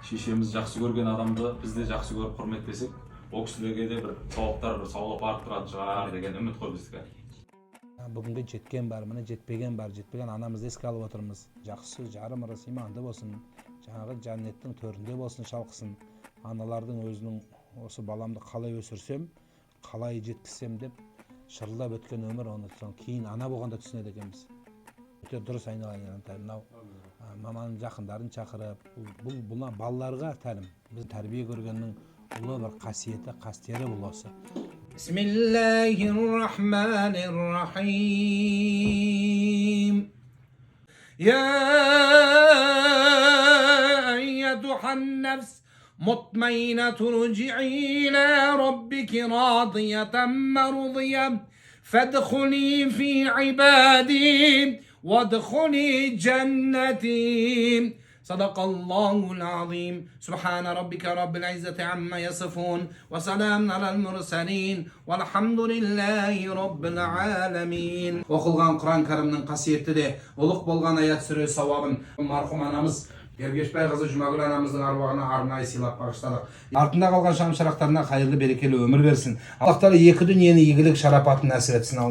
шешеміз жақсы көрген адамды біз де жақсы көріп құрметтесек, ол кісілерге де бір сауаптар, бір сауап артып тұратын шығар деген үміт қой біздікі. Бүгінгі жеткен бар, міне жетпеген бар, жетпеген анамызды еске алып отырмыз. Жақсы, жарым ырыс иманды болсын, жаңағы жәннеттің төрінде болсын, шалқысын. Аналардың өзінің осы баламды қалай өсірсем, қалай жеткізсем деп шырылдап өткен өмір, оны кейін ана болғанда түсінеді екенбіз. Өте дұрыс айналайын, мынау маманың жақындарын шақырып, бұл балаларға тәлім, біз тәрбие көргеннің ұлы бір қасиеті, қастері бұл осы. Bismillahirrahmanirrahim. Ya eyyatuhan nefs mutmainatun rci'i ila rabbiki radiyatan mardiyah fadkhuli fi ibadi وادخلي جنتي صدق الله العظيم سبحان ربك رب العزة عما يصفون وسلام على المرسلين والحمد لله رب العالمين. Оқылған Құран кәрімнің қасиетті де ұлық болған аят сүре сауабын марқұм анамыз Ергешбай қызы Жұмагүл анамыздың аруағына арнайы сыйлап бағыштадық. Артында қалған шам шырақтарына қайырлы берекелі өмір берсін. Аллах тағала екі дүниені игілік шарапатын нәсіп етсін.